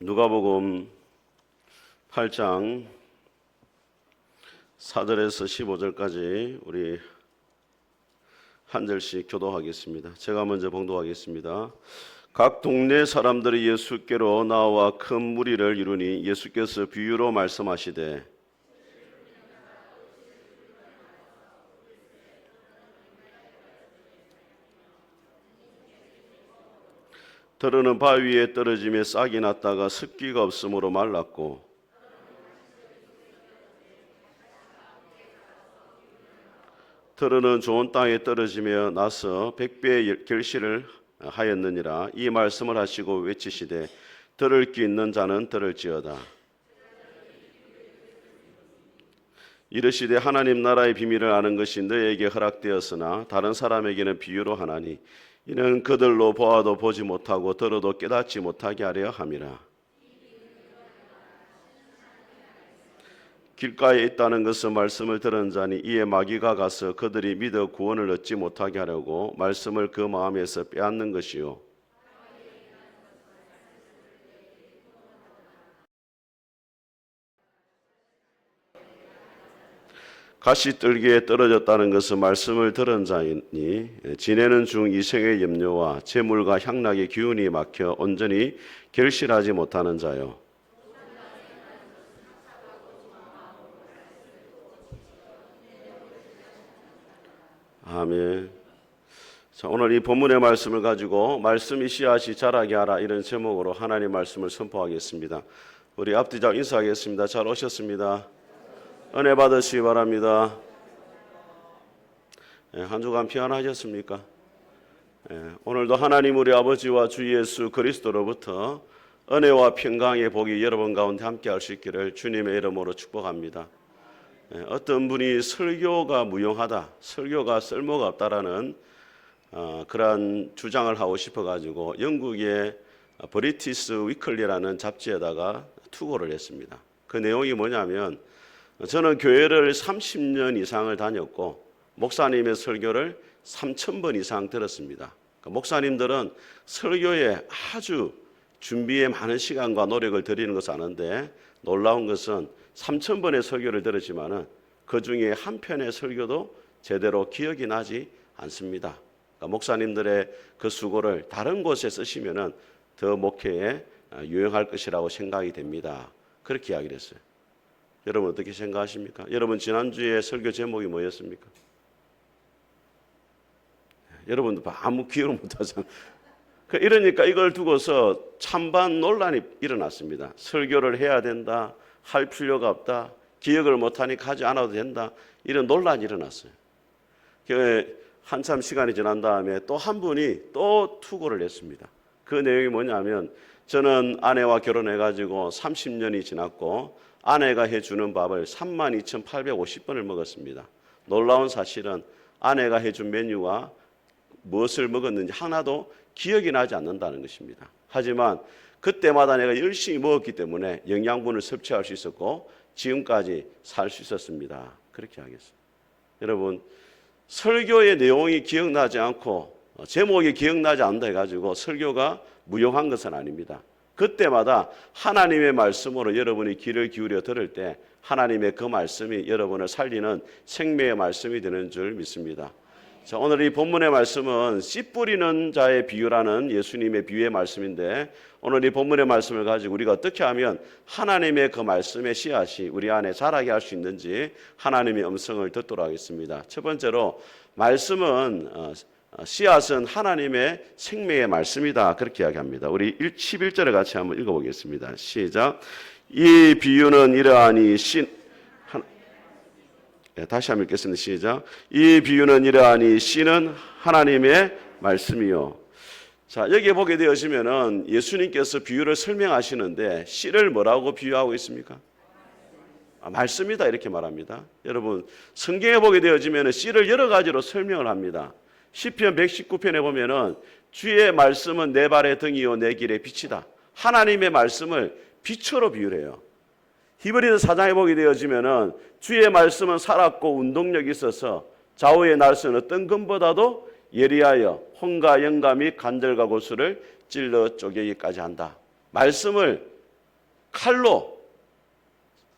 누가복음 8장 4절에서 15절까지 우리 한 절씩 교도하겠습니다. 제가 먼저 봉독하겠습니다. 각 동네 사람들이 예수께로 나와 큰 무리를 이루니 예수께서 비유로 말씀하시되 들으는 바위 위에 떨어지며 싹이 났다가 습기가 없으므로 말랐고 들으는 좋은 땅에 떨어지며 나서 100배의 결실을 하였느니라. 이 말씀을 하시고 외치시되 들을 귀 있는 자는 들을지어다. 이르시되 하나님 나라의 비밀을 아는 것이 너에게 허락되었으나 다른 사람에게는 비유로 하나니 이는 그들로 보아도 보지 못하고 들어도 깨닫지 못하게 하려 함이라. 길가에 있다는 것은 말씀을 들은 자니 이에 마귀가 가서 그들이 믿어 구원을 얻지 못하게 하려고 말씀을 그 마음에서 빼앗는 것이요. 가시떨기에 떨어졌다는 것은 말씀을 들은 자이니 지내는 중 이생의 염려와 재물과 향락의 기운이 막혀 온전히 결실하지 못하는 자요. 아멘. 자, 오늘 이 본문의 말씀을 가지고 말씀이 씨앗이 자라게 하라 이런 제목으로 하나님 말씀을 선포하겠습니다. 우리 앞뒤자 인사하겠습니다. 잘 오셨습니다. 은혜 받으시기 바랍니다. 한 주간 평안하셨습니까? 오늘도 하나님 우리 아버지와 주 예수 그리스도로부터 은혜와 평강의 복이 여러분 가운데 함께 할 수 있기를 주님의 이름으로 축복합니다. 어떤 분이 설교가 무용하다, 설교가 쓸모가 없다라는 그러한 주장을 하고 싶어가지고 영국의 브리티스 위클리라는 잡지에다가 투고를 했습니다. 그 내용이 뭐냐면 저는 교회를 30년 이상을 다녔고 목사님의 설교를 3,000번 이상 들었습니다. 목사님들은 설교에 아주 준비에 많은 시간과 노력을 들이는 것을 아는데 놀라운 것은 3,000번의 설교를 들었지만 그 중에 한 편의 설교도 제대로 기억이 나지 않습니다. 그러니까 목사님들의 그 수고를 다른 곳에 쓰시면 더 목회에 유용할 것이라고 생각이 됩니다. 그렇게 이야기를 했어요. 여러분 어떻게 생각하십니까? 여러분 지난주에 설교 제목이 뭐였습니까? 여러분도 아무 기억을 못하잖아요. 이러니까 이걸 두고서 찬반 논란이 일어났습니다. 설교를 해야 된다, 할 필요가 없다, 기억을 못하니까 하지 않아도 된다, 이런 논란이 일어났어요. 한참 시간이 지난 다음에 또 한 분이 또 투고를 했습니다. 그 내용이 뭐냐면 저는 아내와 결혼해가지고 30년이 지났고 아내가 해주는 밥을 32,850번을 먹었습니다. 놀라운 사실은 아내가 해준 메뉴와 무엇을 먹었는지 하나도 기억이 나지 않는다는 것입니다. 하지만 그때마다 내가 열심히 먹었기 때문에 영양분을 섭취할 수 있었고 지금까지 살 수 있었습니다. 그렇게 하겠습니다. 여러분 설교의 내용이 기억나지 않고 제목이 기억나지 않는다 해가지고 설교가 무용한 것은 아닙니다. 그때마다 하나님의 말씀으로 여러분이 귀를 기울여 들을 때 하나님의 그 말씀이 여러분을 살리는 생명의 말씀이 되는 줄 믿습니다. 자, 오늘 이 본문의 말씀은 씨 뿌리는 자의 비유라는 예수님의 비유의 말씀인데 오늘 이 본문의 말씀을 가지고 우리가 어떻게 하면 하나님의 그 말씀의 씨앗이 우리 안에 자라게 할 수 있는지 하나님의 음성을 듣도록 하겠습니다. 첫 번째로 말씀은 씨앗은 하나님의 생명의 말씀이다 그렇게 이야기합니다. 우리 11절을 같이 한번 읽어보겠습니다. 시작. 이 비유는 이러하니 다시 한번 읽겠습니다. 시작. 이 비유는 이러하니 씨는 하나님의 말씀이요. 자, 여기에 보게 되어지면은 예수님께서 비유를 설명하시는데 씨를 뭐라고 비유하고 있습니까? 말씀이다 이렇게 말합니다. 여러분 성경에 보게 되어지면은 씨를 여러 가지로 설명을 합니다. 시편 119편에 보면은 주의 말씀은 내 발의 등이요 내 길의 빛이다. 하나님의 말씀을 빛으로 비유해요. 히브리서 4장에 보게 되어지면은 주의 말씀은 살았고 운동력이 있어서 좌우의 날선 어떤 금보다도 예리하여 혼과 영과 및 관절과 고수를 찔러 쪼개기까지 한다. 말씀을 칼로,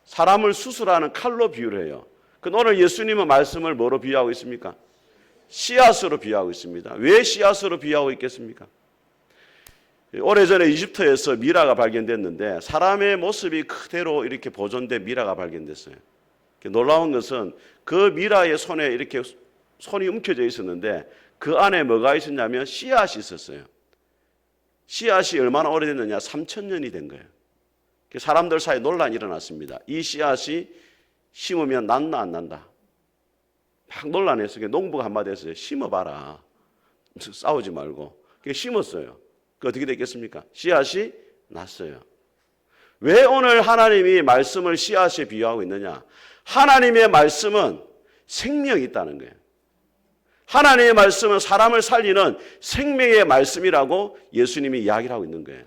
사람을 수술하는 칼로 비유를 해요. 근데 오늘 예수님은 말씀을 뭐로 비유하고 있습니까? 씨앗으로 비유하고 있습니다. 왜 씨앗으로 비유하고 있겠습니까? 오래전에 이집트에서 미라가 발견됐는데 사람의 모습이 그대로 이렇게 보존된 미라가 발견됐어요. 놀라운 것은 그 미라의 손에 이렇게 손이 움켜져 있었는데 그 안에 뭐가 있었냐면 씨앗이 있었어요. 씨앗이 얼마나 오래됐느냐? 3,000년이 된 거예요. 사람들 사이에 논란이 일어났습니다. 이 씨앗이 심으면 난다 안 난다? 막 논란했어요. 농부가 한마디 했어요. 심어봐라. 싸우지 말고. 심었어요. 그 어떻게 됐겠습니까? 씨앗이 났어요. 왜 오늘 하나님이 말씀을 씨앗에 비유하고 있느냐? 하나님의 말씀은 생명이 있다는 거예요. 하나님의 말씀은 사람을 살리는 생명의 말씀이라고 예수님이 이야기를 하고 있는 거예요.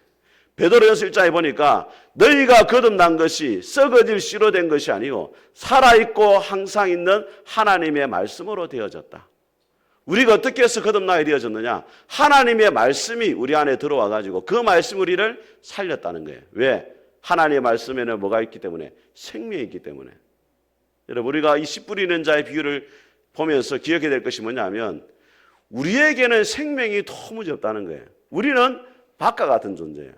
베드로전서 1장에 보니까 너희가 거듭난 것이 썩어질 씨로 된 것이 아니고 살아있고 항상 있는 하나님의 말씀으로 되어졌다. 우리가 어떻게 해서 거듭나게 되어졌느냐? 하나님의 말씀이 우리 안에 들어와 가지고 그 말씀 우리를 살렸다는 거예요. 왜? 하나님의 말씀에는 뭐가 있기 때문에? 생명이 있기 때문에. 여러분, 우리가 이 씨 뿌리는 자의 비유를 보면서 기억해야 될 것이 뭐냐면 우리에게는 생명이 도무지 없다는 거예요. 우리는 밭과 같은 존재예요.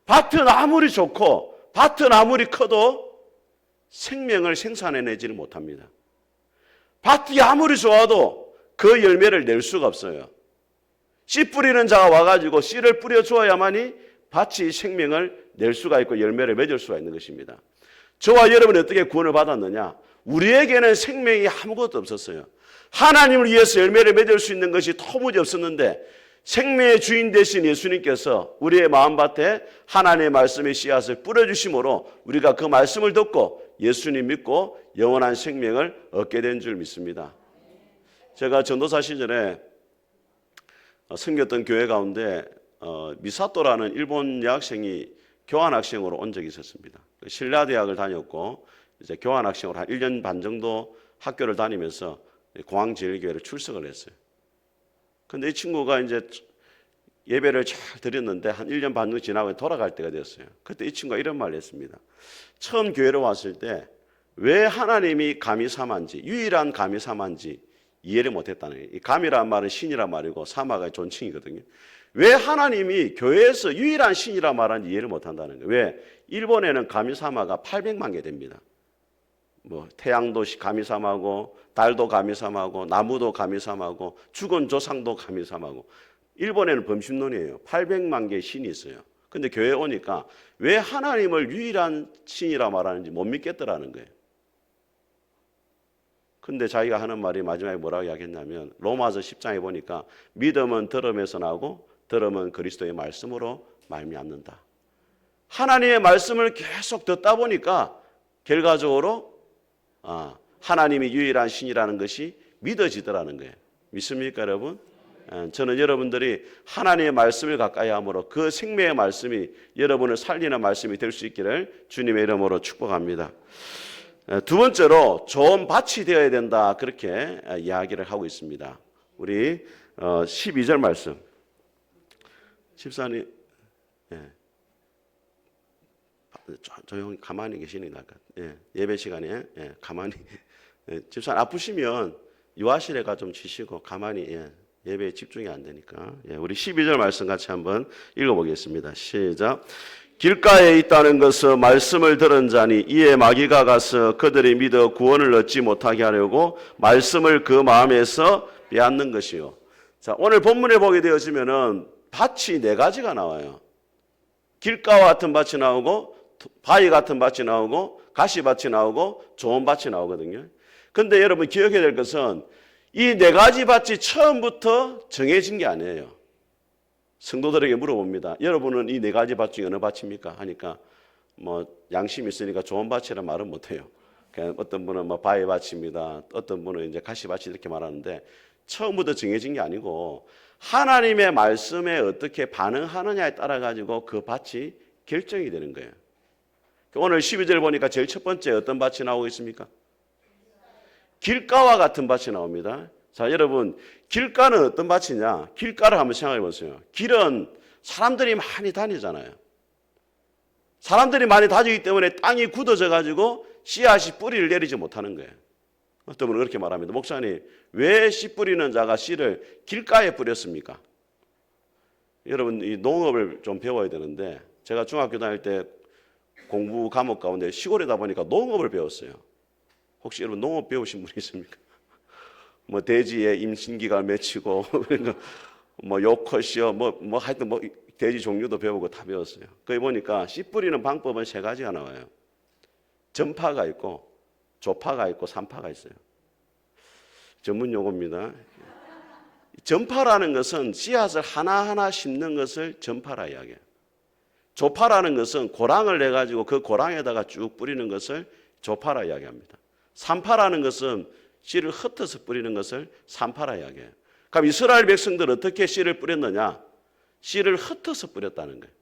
밭은 아무리 좋고 밭은 아무리 커도 생명을 생산해내지를 못합니다. 밭이 아무리 좋아도 그 열매를 낼 수가 없어요. 씨 뿌리는 자가 와가지고 씨를 뿌려주어야만이 밭이 생명을 낼 수가 있고 열매를 맺을 수가 있는 것입니다. 저와 여러분이 어떻게 구원을 받았느냐? 우리에게는 생명이 아무것도 없었어요. 하나님을 위해서 열매를 맺을 수 있는 것이 도무지 없었는데 생명의 주인 되신 예수님께서 우리의 마음밭에 하나님의 말씀의 씨앗을 뿌려주심으로 우리가 그 말씀을 듣고 예수님 믿고 영원한 생명을 얻게 된 줄 믿습니다. 제가 전도사 시절에 섬겼던 교회 가운데 미사토라는 일본 여학생이 교환학생으로 온 적이 있었습니다. 신라대학을 다녔고 이제 교환학생으로 한 1년 반 정도 학교를 다니면서 공항제일교회를 출석을 했어요. 근데 이 친구가 이제 예배를 잘 드렸는데 한 1년 반 정도 지나고 돌아갈 때가 됐어요. 그때 이 친구가 이런 말을 했습니다. 처음 교회로 왔을 때 왜 하나님이 감히 사마인지, 유일한 감히 사마인지 이해를 못했다는 거예요. 이 감이란 말은 신이란 말이고 사마가 존칭이거든요. 왜 하나님이 교회에서 유일한 신이란 말은 이해를 못한다는 거예요. 왜? 일본에는 가미사마가 800만 개 됩니다. 뭐 태양도 가미사마고 달도 가미사마고 나무도 가미사마고 죽은 조상도 가미사마고 일본에는 범신론이에요. 800만 개의 신이 있어요. 근데 교회에 오니까 왜 하나님을 유일한 신이라 말하는지 못 믿겠더라는 거예요. 근데 자기가 하는 말이 마지막에 뭐라고 이야기했냐면 로마서 10장에 보니까 믿음은 들음에서 나오고 들음은 그리스도의 말씀으로 말미암는다. 하나님의 말씀을 계속 듣다 보니까 결과적으로 하나님이 유일한 신이라는 것이 믿어지더라는 거예요. 믿습니까, 여러분? 저는 여러분들이 하나님의 말씀을 가까이 함으로 그 생명의 말씀이 여러분을 살리는 말씀이 될 수 있기를 주님의 이름으로 축복합니다. 두 번째로 좋은 밭이 되어야 된다, 그렇게 이야기를 하고 있습니다. 우리 12절 말씀. 집사님, 조용히 가만히 계시는 게 나을 것 같아요. 예배 시간에 가만히. 집사님 아프시면 유아실에 가 좀 쉬시고 가만히 예배에 집중이 안 되니까. 우리 12절 말씀 같이 한번 읽어보겠습니다. 시작. 길가에 있다는 것은 말씀을 들은 자니 이에 마귀가 가서 그들이 믿어 구원을 얻지 못하게 하려고 말씀을 그 마음에서 빼앗는 것이요. 자, 오늘 본문에 보게 되어지면은 밭이 네 가지가 나와요. 길가와 같은 밭이 나오고 바위 같은 밭이 나오고 가시밭이 나오고 좋은 밭이 나오거든요. 근데 여러분 기억해야 될 것은 이 네 가지 밭이 처음부터 정해진 게 아니에요. 성도들에게 물어봅니다. 여러분은 이 네 가지 밭 중에 어느 밭입니까? 하니까 뭐 양심이 있으니까 좋은 밭이란 말은 못해요. 그냥 어떤 분은 뭐 바위 밭입니다. 어떤 분은 이제 가시밭이 이렇게 말하는데 처음부터 정해진 게 아니고 하나님의 말씀에 어떻게 반응하느냐에 따라 가지고 그 밭이 결정이 되는 거예요. 오늘 12절 보니까 제일 첫 번째 어떤 밭이 나오고 있습니까? 길가와 같은 밭이 나옵니다. 자, 여러분, 길가는 어떤 밭이냐? 길가를 한번 생각해 보세요. 길은 사람들이 많이 다니잖아요. 사람들이 많이 다지기 때문에 땅이 굳어져 가지고 씨앗이 뿌리를 내리지 못하는 거예요. 어떤 분은 그렇게 말합니다. 목사님, 왜 씨 뿌리는 자가 씨를 길가에 뿌렸습니까? 여러분, 이 농업을 좀 배워야 되는데, 제가 중학교 다닐 때 공부 과목 가운데 시골이다 보니까 농업을 배웠어요. 혹시 여러분 농업 배우신 분 있습니까? 뭐 돼지의 임신기가 맺히고 뭐 요컷이요, 뭐 하여튼 뭐 돼지 종류도 배우고 다 배웠어요. 거기 보니까 씨 뿌리는 방법은 세 가지가 나와요. 전파가 있고 조파가 있고 산파가 있어요. 전문 용어입니다. 전파라는 것은 씨앗을 하나하나 심는 것을 전파라 이야기해요. 조파라는 것은 고랑을 내가지고 그 고랑에다가 쭉 뿌리는 것을 조파라 이야기합니다. 산파라는 것은 씨를 흩어서 뿌리는 것을 산파라 이야기해요. 그럼 이스라엘 백성들은 어떻게 씨를 뿌렸느냐? 씨를 흩어서 뿌렸다는 거예요.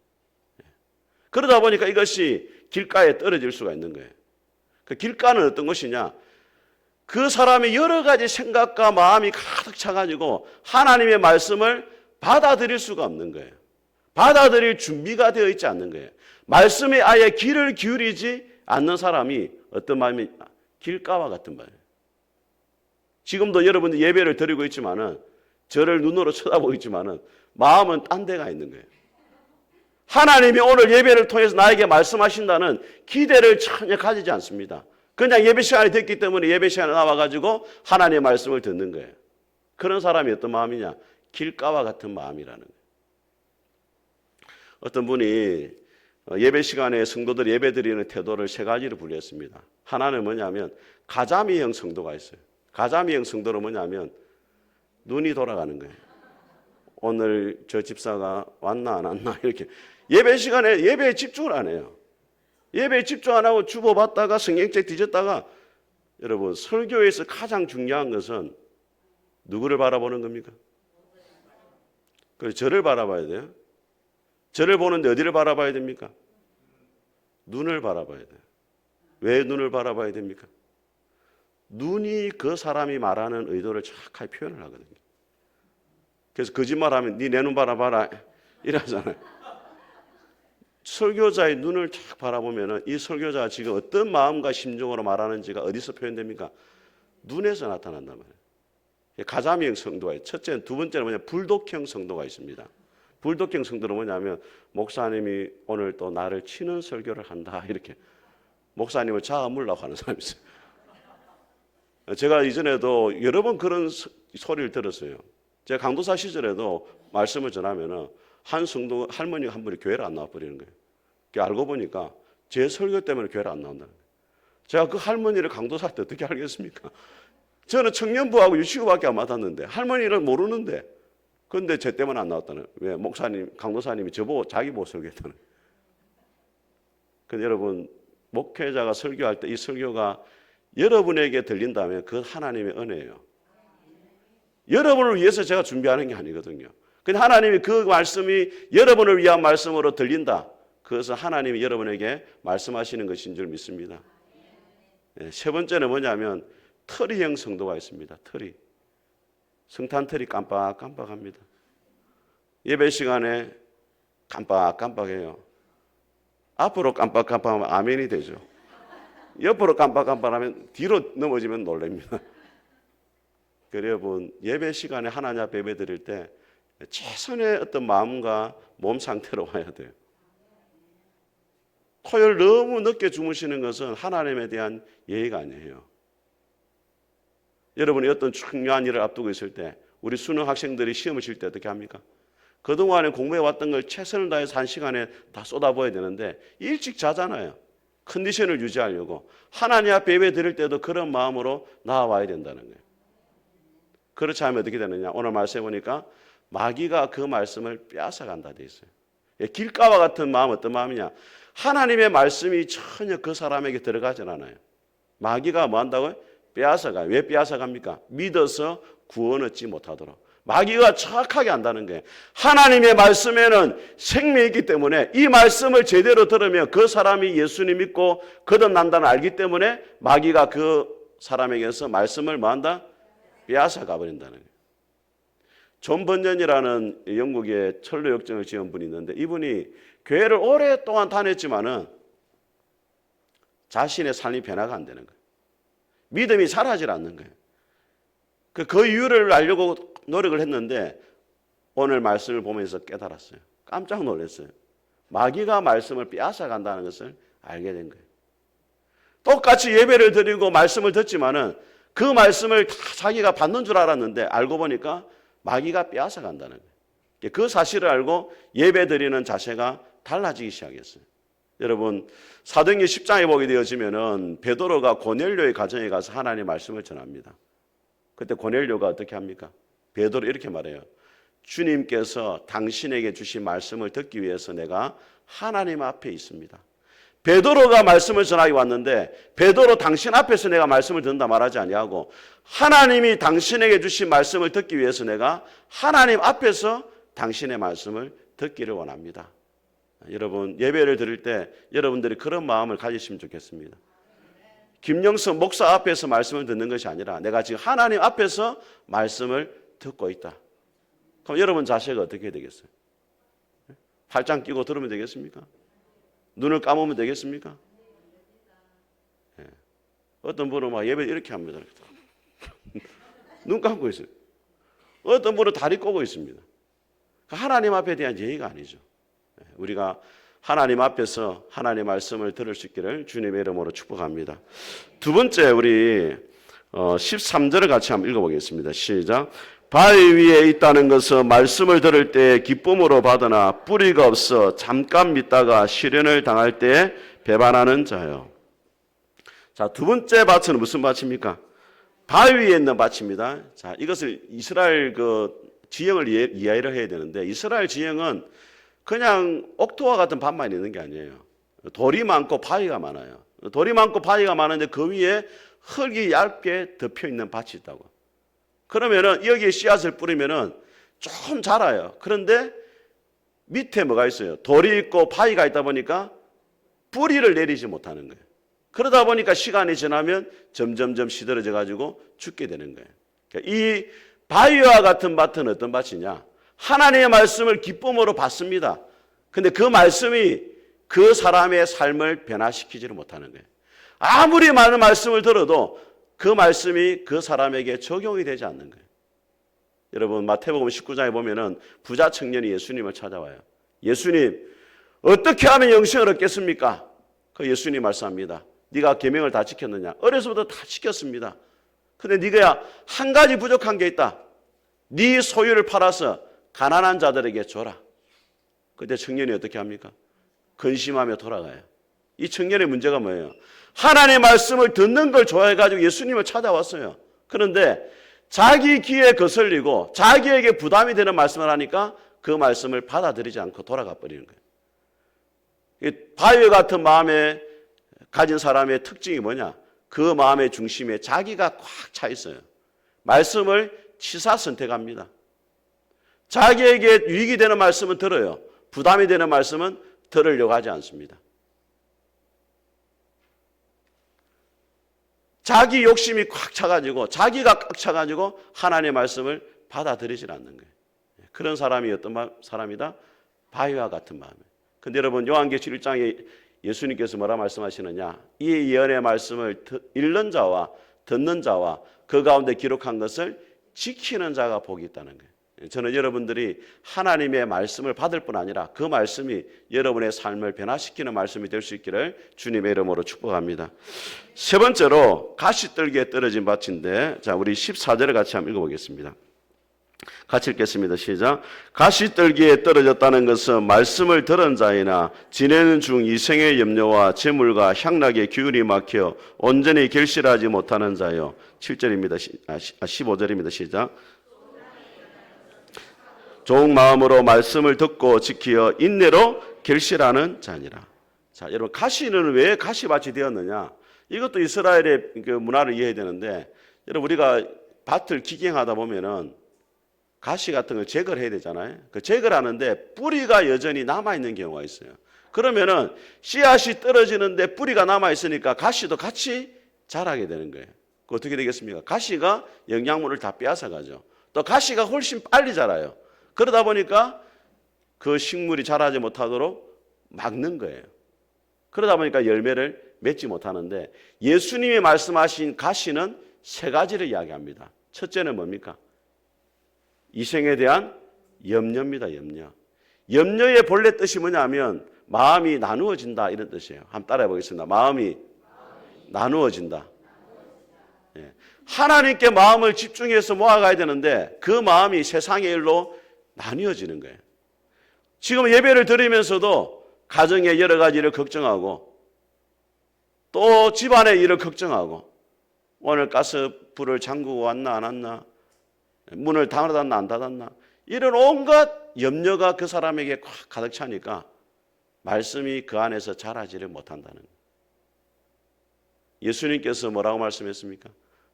그러다 보니까 이것이 길가에 떨어질 수가 있는 거예요. 그 길가는 어떤 것이냐? 그 사람의 여러 가지 생각과 마음이 가득 차가지고 하나님의 말씀을 받아들일 수가 없는 거예요. 받아들일 준비가 되어 있지 않는 거예요. 말씀에 아예 귀를 기울이지 않는 사람이 어떤 마음이 길가와 같은 말이에요. 지금도 여러분들 예배를 드리고 있지만은 저를 눈으로 쳐다보고 있지만은 마음은 딴 데가 있는 거예요. 하나님이 오늘 예배를 통해서 나에게 말씀하신다는 기대를 전혀 가지지 않습니다. 그냥 예배 시간이 됐기 때문에 예배 시간에 나와가지고 하나님의 말씀을 듣는 거예요. 그런 사람이 어떤 마음이냐? 길가와 같은 마음이라는 거예요. 어떤 분이 예배 시간에 성도들 예배 드리는 태도를 세 가지로 분류했습니다. 하나는 뭐냐면 가자미형 성도가 있어요. 가자미형 성도는 뭐냐면 눈이 돌아가는 거예요. 오늘 저 집사가 왔나 안 왔나 이렇게 예배 시간에 예배에 집중을 안 해요. 예배에 집중 안 하고 주보받다가 성경책 뒤졌다가 여러분 설교에서 가장 중요한 것은 누구를 바라보는 겁니까? 그래서 저를 바라봐야 돼요. 저를 보는데 어디를 바라봐야 됩니까? 눈을 바라봐야 돼요. 왜 눈을 바라봐야 됩니까? 눈이 그 사람이 말하는 의도를 정확하게 표현을 하거든요. 그래서 거짓말하면 네 내 눈 바라봐라 이러잖아요. 설교자의 눈을 쫙 바라보면 이 설교자가 지금 어떤 마음과 심정으로 말하는지가 어디서 표현됩니까? 눈에서 나타난단 말이에요. 가자미형 성도가 있어요. 첫째는, 두 번째는 뭐냐? 불독형 성도가 있습니다. 불독형 성도는 뭐냐면 목사님이 오늘 또 나를 치는 설교를 한다 이렇게 목사님을 잡아물라고 하는 사람이 있어요. 제가 이전에도 여러 번 그런 소리를 들었어요. 제가 강도사 시절에도 말씀을 전하면은 한 성도 할머니가 한 분이 교회를 안 나와 버리는 거예요. 알고 보니까 제 설교 때문에 교회를 안 나온다는 거예요. 제가 그 할머니를 강도사 때 어떻게 알겠습니까? 저는 청년부하고 유치부밖에 안 맡았는데 할머니를 모르는데 그런데 제 때문에 안 나왔다는 거예요. 왜? 목사님, 강도사님이 저보고 자기 보고 설교했다는 거예요. 근데 여러분 목회자가 설교할 때 이 설교가 여러분에게 들린다면 그 하나님의 은혜예요. 여러분을 위해서 제가 준비하는 게 아니거든요. 근데 하나님이 그 말씀이 여러분을 위한 말씀으로 들린다. 그것은 하나님이 여러분에게 말씀하시는 것인 줄 믿습니다. 세 번째는 뭐냐면 터리형 성도가 있습니다. 터리. 성탄털이 깜빡깜빡합니다. 예배 시간에 깜빡깜빡해요. 앞으로 깜빡깜빡하면 아멘이 되죠. 옆으로 깜빡깜빡하면 뒤로 넘어지면 놀랍니다. 여러분 예배 시간에 하나님 앞에 예배 드릴 때 최선의 어떤 마음과 몸 상태로 와야 돼요. 토요일 너무 늦게 주무시는 것은 하나님에 대한 예의가 아니에요. 여러분이 어떤 중요한 일을 앞두고 있을 때 우리 수능 학생들이 시험을 칠 때 어떻게 합니까? 그동안에 공부해 왔던 걸 최선을 다해서 한 시간에 다 쏟아부어야 되는데 일찍 자잖아요. 컨디션을 유지하려고. 하나님 앞에 예배 드릴 때도 그런 마음으로 나와야 된다는 거예요. 그렇지 않으면 어떻게 되느냐? 오늘 말씀해 보니까 마귀가 그 말씀을 빼앗아간다 돼 있어요. 길가와 같은 마음 어떤 마음이냐? 하나님의 말씀이 전혀 그 사람에게 들어가진 않아요. 마귀가 뭐 한다고요? 빼앗아가요. 왜 빼앗아갑니까? 믿어서 구원 얻지 못하도록. 마귀가 정확하게 안다는 거예요. 하나님의 말씀에는 생명이 있기 때문에 이 말씀을 제대로 들으면 그 사람이 예수님 믿고 거듭난다는 알기 때문에 마귀가 그 사람에게서 말씀을 뭐 한다? 빼앗아가 버린다는 거예요. 존 번연이라는 영국의 철로 역정을 지은 분이 있는데 이분이 교회를 오랫동안 다녔지만은 자신의 삶이 변화가 안 되는 거예요. 믿음이 자라질 않는 거예요. 그 이유를 알려고 노력을 했는데 오늘 말씀을 보면서 깨달았어요. 깜짝 놀랐어요. 마귀가 말씀을 빼앗아 간다는 것을 알게 된 거예요. 똑같이 예배를 드리고 말씀을 듣지만은 그 말씀을 다 자기가 받는 줄 알았는데 알고 보니까 마귀가 빼앗아 간다는 거예요. 그 사실을 알고 예배 드리는 자세가 달라지기 시작했어요. 여러분, 사도행전 10장에 보게 되어지면은 베드로가 고넬료의 가정에 가서 하나님의 말씀을 전합니다. 그때 고넬료가 어떻게 합니까? 베드로 이렇게 말해요. 주님께서 당신에게 주신 말씀을 듣기 위해서 내가 하나님 앞에 있습니다. 베드로가 말씀을 전하기 왔는데 베드로 당신 앞에서 내가 말씀을 듣는다 말하지 아니하고 하나님이 당신에게 주신 말씀을 듣기 위해서 내가 하나님 앞에서 당신의 말씀을 듣기를 원합니다. 여러분, 예배를 드릴 때 여러분들이 그런 마음을 가지시면 좋겠습니다. 김영석 목사 앞에서 말씀을 듣는 것이 아니라 내가 지금 하나님 앞에서 말씀을 듣고 있다. 그럼 여러분 자세가 어떻게 되겠어요? 팔짱 끼고 들으면 되겠습니까? 눈을 감으면 되겠습니까? 네. 어떤 분은 막 예배 이렇게 합니다. 눈 감고 있어요. 어떤 분은 다리 꼬고 있습니다. 하나님 앞에 대한 예의가 아니죠. 우리가 하나님 앞에서 하나님의 말씀을 들을 수 있기를 주님의 이름으로 축복합니다. 두 번째, 우리 13절을 같이 한번 읽어보겠습니다. 시작. 바위 위에 있다는 것은 말씀을 들을 때 기쁨으로 받으나 뿌리가 없어 잠깐 믿다가 시련을 당할 때 배반하는 자요. 자, 두 번째 밭은 무슨 밭입니까? 바위 위에 있는 밭입니다. 자, 이것을 이스라엘 지형을 이해를 해야 되는데 이스라엘 지형은 그냥 옥토와 같은 밭만 있는 게 아니에요. 돌이 많고 바위가 많아요. 돌이 많고 바위가 많은데 그 위에 흙이 얇게 덮여 있는 밭이 있다고. 그러면은 여기에 씨앗을 뿌리면은 좀 자라요. 그런데 밑에 뭐가 있어요? 돌이 있고 바위가 있다 보니까 뿌리를 내리지 못하는 거예요. 그러다 보니까 시간이 지나면 점점점 시들어져 가지고 죽게 되는 거예요. 그러니까 이 바위와 같은 밭은 어떤 밭이냐? 하나님의 말씀을 기쁨으로 받습니다. 근데 그 말씀이 그 사람의 삶을 변화시키지를 못하는 거예요. 아무리 많은 말씀을 들어도 그 말씀이 그 사람에게 적용이 되지 않는 거예요. 여러분, 마태복음 19장에 보면은 부자 청년이 예수님을 찾아와요. 예수님, 어떻게 하면 영생을 얻겠습니까? 그 예수님 말씀합니다. 네가 계명을 다 지켰느냐? 어려서부터 다 지켰습니다. 근데 네가 한 가지 부족한 게 있다. 네 소유를 팔아서 가난한 자들에게 줘라. 그때 청년이 어떻게 합니까? 근심하며 돌아가요. 이 청년의 문제가 뭐예요? 하나님의 말씀을 듣는 걸 좋아해가지고 예수님을 찾아왔어요. 그런데 자기 귀에 거슬리고 자기에게 부담이 되는 말씀을 하니까 그 말씀을 받아들이지 않고 돌아가 버리는 거예요. 바위 같은 마음에 가진 사람의 특징이 뭐냐? 그 마음의 중심에 자기가 꽉 차 있어요. 말씀을 취사 선택합니다. 자기에게 유익이 되는 말씀은 들어요. 부담이 되는 말씀은 들으려고 하지 않습니다. 자기 욕심이 꽉 차가지고 자기가 꽉 차가지고 하나님의 말씀을 받아들이질 않는 거예요. 그런 사람이 어떤 사람이다? 바위와 같은 마음이에요. 근데 여러분, 요한계시록 1장에 예수님께서 뭐라 말씀하시느냐? 이 예언의 말씀을 읽는 자와 듣는 자와 그 가운데 기록한 것을 지키는 자가 복이 있다는 거예요. 저는 여러분들이 하나님의 말씀을 받을 뿐 아니라 그 말씀이 여러분의 삶을 변화시키는 말씀이 될 수 있기를 주님의 이름으로 축복합니다. 세 번째로 가시떨기에 떨어진 밭인데, 자, 우리 14절을 같이 한번 읽어보겠습니다. 같이 읽겠습니다. 시작. 가시떨기에 떨어졌다는 것은 말씀을 들은 자이나 지내는 중 이생의 염려와 재물과 향락의 기운이 막혀 온전히 결실하지 못하는 자요. 7절입니다. 15절입니다. 시작. 좋은 마음으로 말씀을 듣고 지키어 인내로 결실하는 자니라. 자, 여러분, 가시는 왜 가시밭이 되었느냐? 이것도 이스라엘의 그 문화를 이해해야 되는데, 여러분, 우리가 밭을 기경하다 보면은 가시 같은 걸 제거를 해야 되잖아요. 그 제거를 하는데 뿌리가 여전히 남아있는 경우가 있어요. 그러면은 씨앗이 떨어지는데 뿌리가 남아있으니까 가시도 같이 자라게 되는 거예요. 그 어떻게 되겠습니까? 가시가 영양분을 다 빼앗아 가죠. 또 가시가 훨씬 빨리 자라요. 그러다 보니까 그 식물이 자라지 못하도록 막는 거예요. 그러다 보니까 열매를 맺지 못하는데 예수님이 말씀하신 가시는 세 가지를 이야기합니다. 첫째는 뭡니까? 이생에 대한 염려입니다. 염려. 염려의 본래 뜻이 뭐냐면 마음이 나누어진다 이런 뜻이에요. 한번 따라해 보겠습니다. 마음이 나누어진다. 예. 하나님께 마음을 집중해서 모아가야 되는데 그 마음이 세상의 일로 나뉘어지는 거예요. 지금 예배를 드리면서도 가정의 여러 가지 일을 걱정하고 또 집안의 일을 걱정하고 오늘 가스불을 잠그고 왔나 안 왔나 문을 닫았나 안 닫았나 이런 온갖 염려가 그 사람에게 가득 차니까 말씀이 그 안에서 자라지를 못한다는 거예요. 예수님께서 뭐라고 말씀했습니까?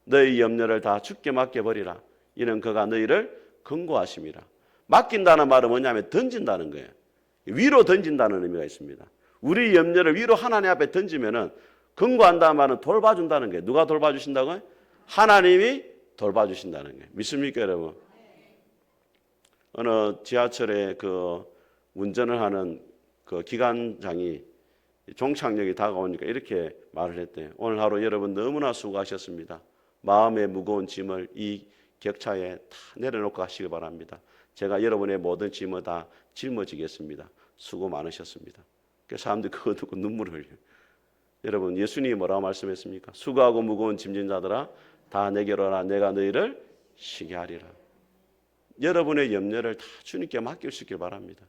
너희 염려를 다 주께 맡겨버리라. 이는 그가 너희를 긍고하심이라. 맡긴다는 말은 뭐냐면 던진다는 거예요. 위로 던진다는 의미가 있습니다. 우리 염려를 위로 하나님 앞에 던지면은 긍고한다는 말은 돌봐준다는 거예요. 누가 돌봐주신다고요? 하나님이 돌봐주신다는 거예요. 믿습니까, 여러분? 어느 지하철에 그 운전을 하는 그 기관장이 종착역이 다가오니까 이렇게 말을 했대요. 오늘 하루 여러분 너무나 수고하셨습니다. 마음의 무거운 짐을 이 격차에 다 내려놓고 가시기 바랍니다. 제가 여러분의 모든 짐을 다 짊어지겠습니다. 수고 많으셨습니다. 그 사람들이 그거 듣고 눈물을 흘려요. 여러분 예수님이 뭐라고 말씀했습니까? 수고하고 무거운 짐진 자들아 다 내게로 오라. 내가 너희를 쉬게 하리라. 여러분의 염려를 다 주님께 맡기시길 바랍니다.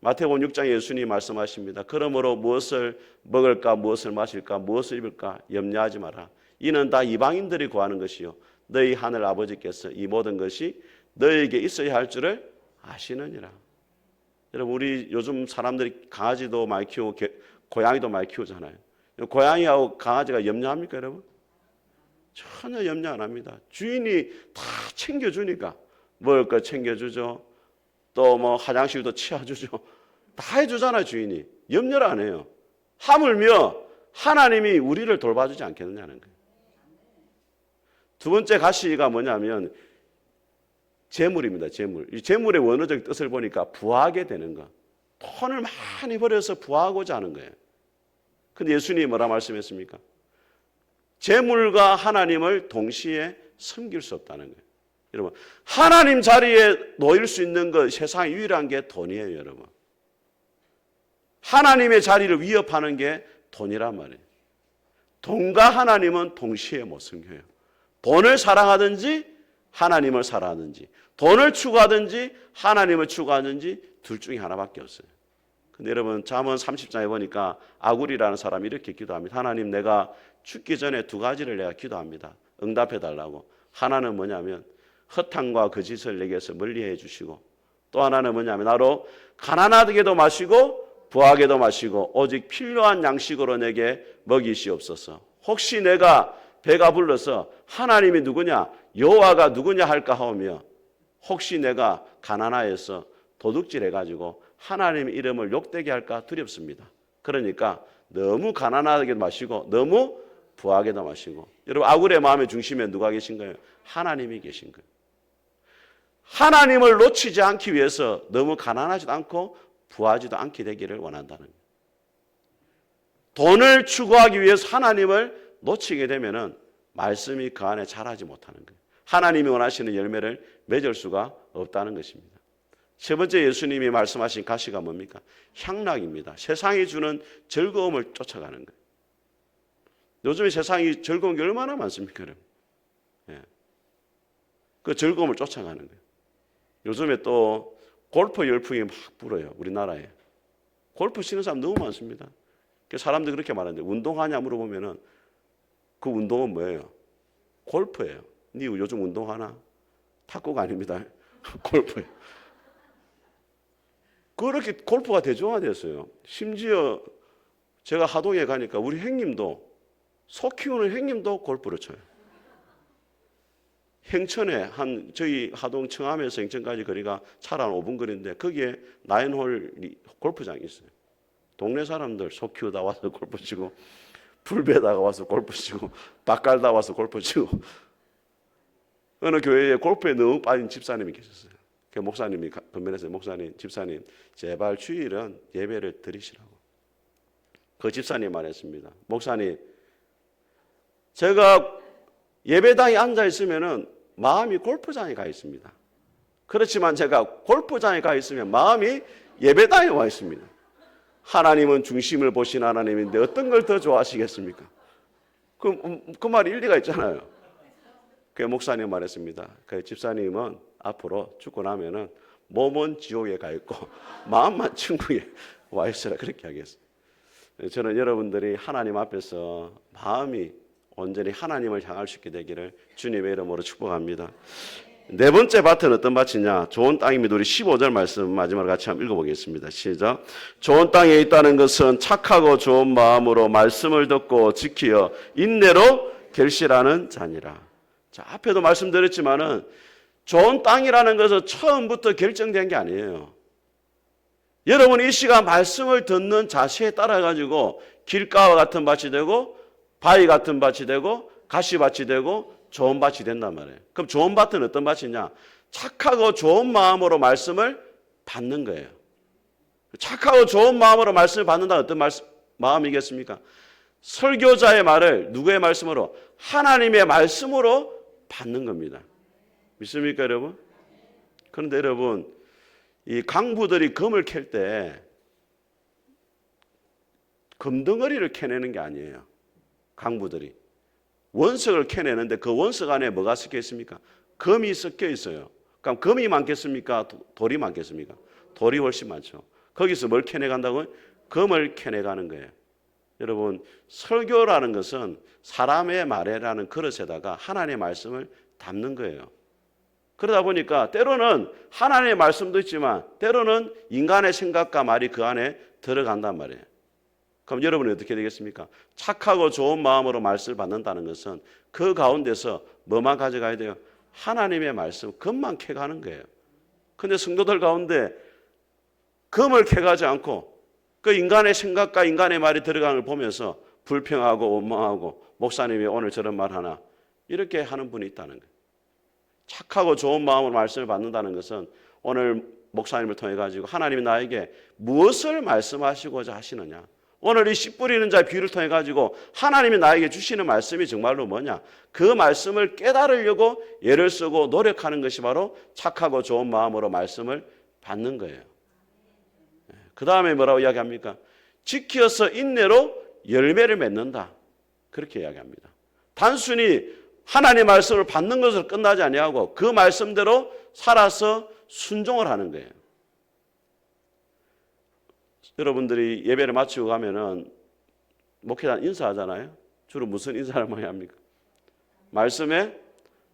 마태복음 6장에 예수님이 말씀하십니다. 그러므로 무엇을 먹을까 무엇을 마실까 무엇을 입을까 염려하지 마라. 이는 다 이방인들이 구하는 것이요 너희 하늘 아버지께서 이 모든 것이 너희에게 있어야 할 줄을 아시느니라. 여러분 우리 요즘 사람들이 강아지도 많이 키우고 고양이도 많이 키우잖아요. 고양이하고 강아지가 염려합니까 여러분? 전혀 염려 안 합니다. 주인이 다 챙겨주니까 먹을 거 챙겨주죠. 또 뭐 화장실도 치워주죠. 다 해주잖아요 주인이. 염려를 안 해요. 하물며 하나님이 우리를 돌봐주지 않겠느냐는 거예요. 두 번째 가시가 뭐냐면 재물입니다. 재물. 이 재물의 원어적 뜻을 보니까 부하게 되는 거. 돈을 많이 벌여서 부하고자 하는 거예요. 근데 예수님이 뭐라 말씀했습니까? 재물과 하나님을 동시에 섬길 수 없다는 거예요. 여러분 하나님 자리에 놓일 수 있는 것 세상에 유일한 게 돈이에요. 여러분 하나님의 자리를 위협하는 게 돈이란 말이에요. 돈과 하나님은 동시에 못 섬겨요. 돈을 사랑하든지 하나님을 사랑하든지 돈을 추구하든지 하나님을 추구하든지 둘 중에 하나밖에 없어요. 근데 여러분 잠언 30장에 보니까 아굴이라는 사람이 이렇게 기도합니다. 하나님 내가 죽기 전에 두 가지를 내가 기도합니다. 응답해 달라고. 하나는 뭐냐면 허탕과 거짓을 내게서 멀리해 주시고 또 하나는 뭐냐면 나로 가난하게도 마시고 부하게도 마시고 오직 필요한 양식으로 내게 먹이시옵소서. 혹시 내가 배가 불러서 하나님이 누구냐 여호와가 누구냐 할까 하오며 혹시 내가 가난하여서 도둑질해가지고 하나님의 이름을 욕되게 할까 두렵습니다. 그러니까 너무 가난하게 마시고 너무 부하게도 마시고 여러분 아굴의 마음의 중심에 누가 계신 거예요? 하나님이 계신 거예요. 하나님을 놓치지 않기 위해서 너무 가난하지도 않고 부하지도 않게 되기를 원한다는 거예요. 돈을 추구하기 위해서 하나님을 놓치게 되면은 말씀이 그 안에 자라지 못하는 거예요. 하나님이 원하시는 열매를 맺을 수가 없다는 것입니다. 세 번째 예수님이 말씀하신 가시가 뭡니까? 향락입니다. 세상이 주는 즐거움을 쫓아가는 거예요. 요즘에 세상이 즐거운 게 얼마나 많습니까? 예. 그 즐거움을 쫓아가는 거예요. 요즘에 또 골프 열풍이 막 불어요. 우리나라에. 골프 치는 사람 너무 많습니다. 사람들이 그렇게 말하는데 운동하냐 물어보면은 그 운동은 뭐예요? 골프예요. 니 요즘 운동하나? 탁구가 아닙니다. 골프예요. 그렇게 골프가 대중화됐어요. 심지어 제가 하동에 가니까 우리 형님도 소 키우는 형님도 골프를 쳐요. 행천에 한 저희 하동 청암에서 행천까지 거리가 차로 한 5분 거리인데 거기에 9홀 골프장이 있어요. 동네 사람들 소 키우다 와서 골프 치고 불 배다가 와서 골프 치고 밥 갈다 와서 골프 치고 어느 교회에 골프에 너무 빠진 집사님이 계셨어요. 그 목사님이 건면해서 목사님, 집사님 제발 주일은 예배를 드리시라고. 그 집사님 말했습니다. 목사님, 제가 예배당에 앉아 있으면은 마음이 골프장에 가 있습니다. 그렇지만 제가 골프장에 가 있으면 마음이 예배당에 와 있습니다. 하나님은 중심을 보신 하나님인데 어떤 걸 더 좋아하시겠습니까? 그 말이 일리가 있잖아요. 그 목사님 말했습니다. 그 집사님은 앞으로 죽고 나면은 몸은 지옥에 가 있고 마음만 천국에 와 있으라 그렇게 하겠어요. 저는 여러분들이 하나님 앞에서 마음이 온전히 하나님을 향할 수 있게 되기를 주님의 이름으로 축복합니다. 네 번째 밭은 어떤 밭이냐? 좋은 땅입니다. 우리 15절 말씀 마지막으로 같이 한번 읽어보겠습니다. 시작. 좋은 땅에 있다는 것은 착하고 좋은 마음으로 말씀을 듣고 지키어 인내로 결실하는 자니라. 자, 앞에도 말씀드렸지만은 좋은 땅이라는 것은 처음부터 결정된 게 아니에요. 여러분이 이 시간 말씀을 듣는 자세에 따라 가지고 길가와 같은 밭이 되고 바위 같은 밭이 되고 가시밭이 되고 좋은 밭이 된단 말이에요. 그럼 좋은 밭은 어떤 밭이냐? 착하고 좋은 마음으로 말씀을 받는 거예요. 착하고 좋은 마음으로 말씀을 받는다. 어떤 마음이겠습니까? 설교자의 말을 누구의 말씀으로? 하나님의 말씀으로 받는 겁니다. 믿습니까, 여러분? 그런데 여러분, 이 강부들이 금을 캘 때 금덩어리를 캐내는 게 아니에요. 강부들이 원석을 캐내는데 그 원석 안에 뭐가 섞여 있습니까? 금이 섞여 있어요. 그럼 금이 많겠습니까? 돌이 많겠습니까? 돌이 훨씬 많죠. 거기서 뭘 캐내간다고요? 금을 캐내가는 거예요. 여러분, 설교라는 것은 사람의 말이라는 그릇에다가 하나님의 말씀을 담는 거예요. 그러다 보니까 때로는 하나님의 말씀도 있지만 때로는 인간의 생각과 말이 그 안에 들어간단 말이에요. 그럼 여러분이 어떻게 되겠습니까? 착하고 좋은 마음으로 말씀을 받는다는 것은 그 가운데서 뭐만 가져가야 돼요? 하나님의 말씀, 금만 캐가는 거예요. 그런데 성도들 가운데 금을 캐가지 않고 그 인간의 생각과 인간의 말이 들어가는 걸 보면서 불평하고 원망하고 목사님이 오늘 저런 말 하나 이렇게 하는 분이 있다는 거예요. 착하고 좋은 마음으로 말씀을 받는다는 것은 오늘 목사님을 통해 가지고 하나님이 나에게 무엇을 말씀하시고자 하시느냐. 오늘 이 씨 뿌리는 자의 비유를 통해 가지고 하나님이 나에게 주시는 말씀이 정말로 뭐냐. 그 말씀을 깨달으려고 애를 쓰고 노력하는 것이 바로 착하고 좋은 마음으로 말씀을 받는 거예요. 그 다음에 뭐라고 이야기합니까? 지켜서 인내로 열매를 맺는다. 그렇게 이야기합니다. 단순히 하나님의 말씀을 받는 것을 끝나지 아니하고 그 말씀대로 살아서 순종을 하는 거예요. 여러분들이 예배를 마치고 가면은 목회자 인사하잖아요. 주로 무슨 인사를 많이 합니까? 말씀에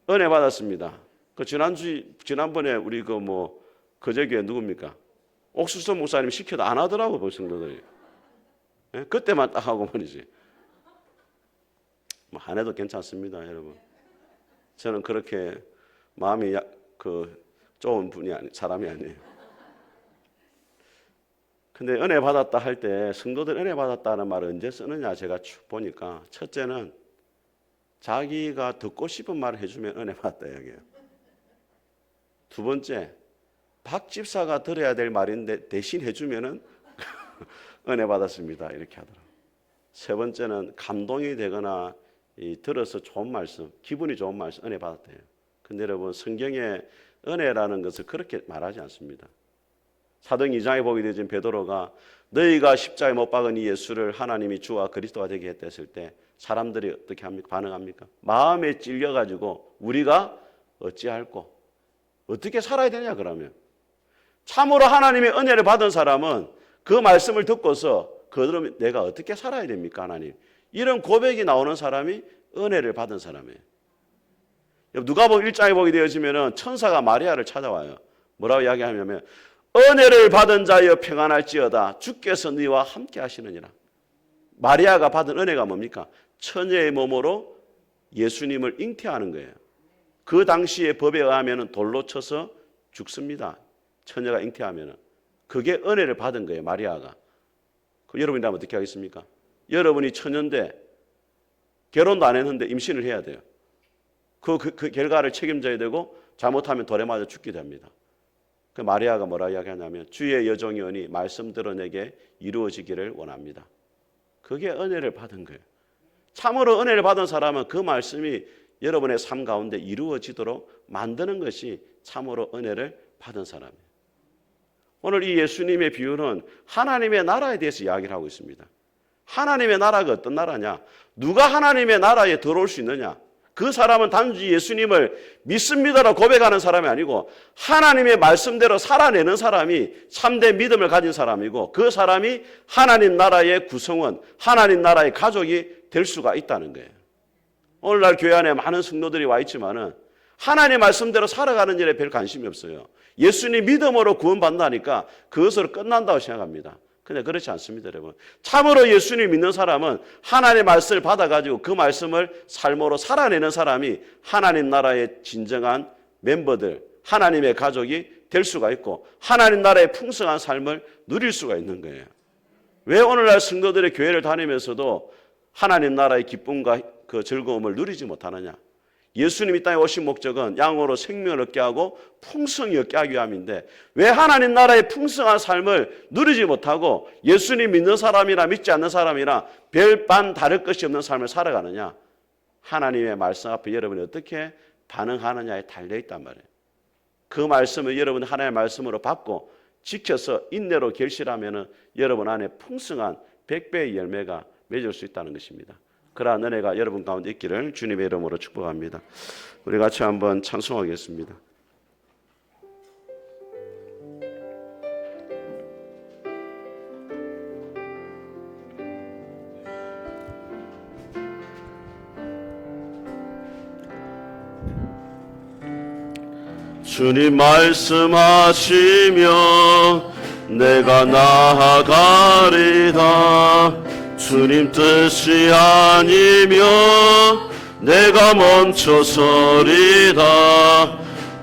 은혜 받았습니다. 그 지난번에 우리 거제교회 누굽니까? 옥수수 목사님 시켜도 안 하더라고, 그 성도들이. 예? 그때만 딱 하고 말이지. 안 해도 괜찮습니다, 여러분. 저는 그렇게 마음이 좋은 사람이 아니에요. 근데 은혜 받았다 할 때 성도들 은혜 받았다는 말을 언제 쓰느냐 제가 쭉 보니까 첫째는 자기가 듣고 싶은 말을 해주면 은혜 받았다 이야기예요. 두 번째, 박 집사가 들어야 될 말인데 대신 해주면은 은혜 받았습니다 이렇게 하더라고요. 세 번째는 감동이 되거나 들어서 좋은 말씀, 기분이 좋은 말씀 은혜 받았대요. 근데 여러분 성경에 은혜라는 것을 그렇게 말하지 않습니다. 사도행 2장에 보게 되진 베드로가 너희가 십자가에 못 박은 이 예수를 하나님이 주와 그리스도가 되게 했다 했을 때 사람들이 어떻게 합니까? 반응합니까? 마음에 찔려가지고 우리가 어찌할꼬? 어떻게 살아야 되냐 그러면? 참으로 하나님의 은혜를 받은 사람은 그 말씀을 듣고서 그러면 내가 어떻게 살아야 됩니까 하나님? 이런 고백이 나오는 사람이 은혜를 받은 사람이에요. 누가복음 1장에 보게 되어지면 천사가 마리아를 찾아와요. 뭐라고 이야기하냐면 은혜를 받은 자여 평안할지어다 주께서 너희와 함께 하시느니라. 마리아가 받은 은혜가 뭡니까? 처녀의 몸으로 예수님을 잉태하는 거예요. 그 당시의 법에 의하면 돌로 쳐서 죽습니다. 처녀가 잉태하면. 그게 은혜를 받은 거예요, 마리아가. 여러분이라면 어떻게 하겠습니까? 여러분이 처녀인데 결혼도 안 했는데 임신을 해야 돼요. 그 결과를 책임져야 되고 잘못하면 돌에 맞아 죽게 됩니다. 그 마리아가 뭐라 이야기하냐면 주의 여종이 오니 말씀대로 내게 이루어지기를 원합니다. 그게 은혜를 받은 거예요. 참으로 은혜를 받은 사람은 그 말씀이 여러분의 삶 가운데 이루어지도록 만드는 것이 참으로 은혜를 받은 사람이에요. 오늘 이 예수님의 비유는 하나님의 나라에 대해서 이야기를 하고 있습니다. 하나님의 나라가 어떤 나라냐? 누가 하나님의 나라에 들어올 수 있느냐? 그 사람은 단지 예수님을 믿습니다라고 고백하는 사람이 아니고 하나님의 말씀대로 살아내는 사람이 참된 믿음을 가진 사람이고 그 사람이 하나님 나라의 구성원, 하나님 나라의 가족이 될 수가 있다는 거예요. 오늘날 교회 안에 많은 성도들이 와 있지만은 하나님의 말씀대로 살아가는 일에 별 관심이 없어요. 예수님 믿음으로 구원받는다니까 그것으로 끝난다고 생각합니다. 근데 그렇지 않습니다, 여러분. 참으로 예수님 믿는 사람은 하나님의 말씀을 받아가지고 그 말씀을 삶으로 살아내는 사람이 하나님 나라의 진정한 멤버들, 하나님의 가족이 될 수가 있고 하나님 나라의 풍성한 삶을 누릴 수가 있는 거예요. 왜 오늘날 성도들의 교회를 다니면서도 하나님 나라의 기쁨과 그 즐거움을 누리지 못하느냐? 예수님이 땅에 오신 목적은 양으로 생명을 얻게 하고 풍성히 얻게 하기 위함인데 왜 하나님 나라의 풍성한 삶을 누리지 못하고 예수님 믿는 사람이나 믿지 않는 사람이나 별반 다를 것이 없는 삶을 살아가느냐? 하나님의 말씀 앞에 여러분이 어떻게 반응하느냐에 달려있단 말이에요. 그 말씀을 여러분 하나님의 말씀으로 받고 지켜서 인내로 결실하면 여러분 안에 풍성한 100배의 열매가 맺을 수 있다는 것입니다. 그러한 은혜가 여러분 가운데 있기를 주님의 이름으로 축복합니다. 우리 같이 한번 찬송하겠습니다. 주님 말씀하시며 내가 나아가리다. 주님 뜻이 아니면 내가 멈춰서리다.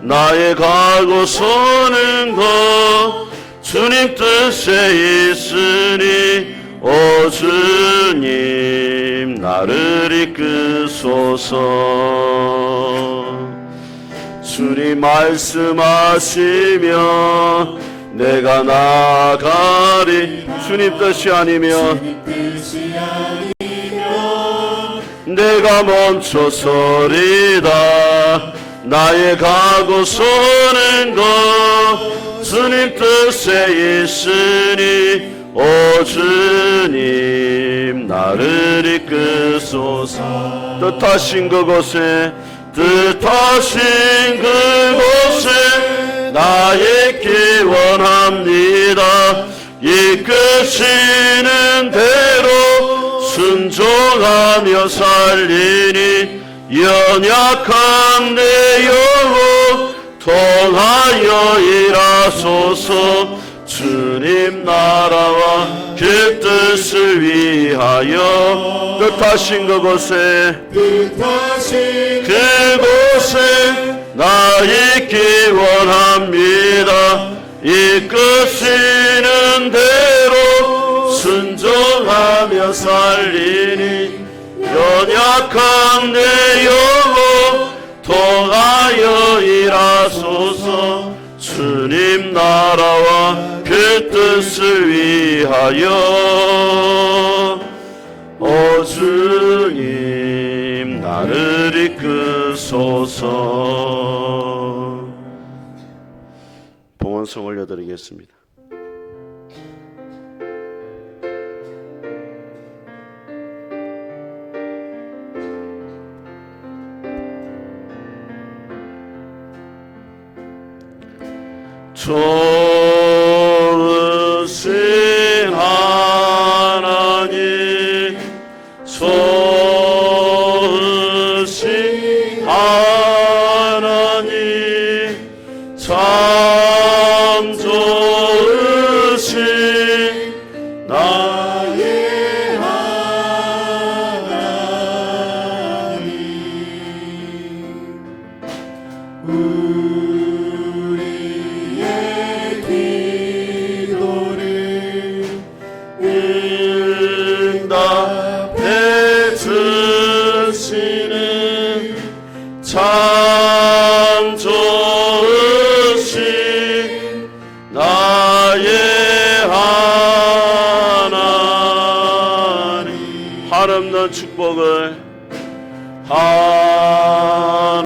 나의 가고 서는 것 주님 뜻에 있으니 오 주님 나를 이끄소서. 주님 말씀하시며 내가 나아가리. 주님 뜻이 아니면 내가 멈춰서리다. 나의 가고 서는 것 주님 뜻에 있으니 오 주님 나를 이끄소서. 뜻하신 그곳에 나 있기 원합니다. 이끄시는 대로 순종하며 살리니 연약한 내 영혼 통하여 일하소서. 주님 나라와 그 뜻을 위하여 뜻하신 그곳에 나 있기 원합니다. 이끄시는 대로 순종하며 살리니 연약한 내 영혼 통하여 일하소서. 주님 나라와 그 뜻을 위하여 오 주님 나를 이끄소서. 봉헌성 올려드리겠습니다. 좋으신 하나님, 좋으신 하나님, 참 좋으신 나의 하나님. 응답해 주시는 참 아름다운 축복을 하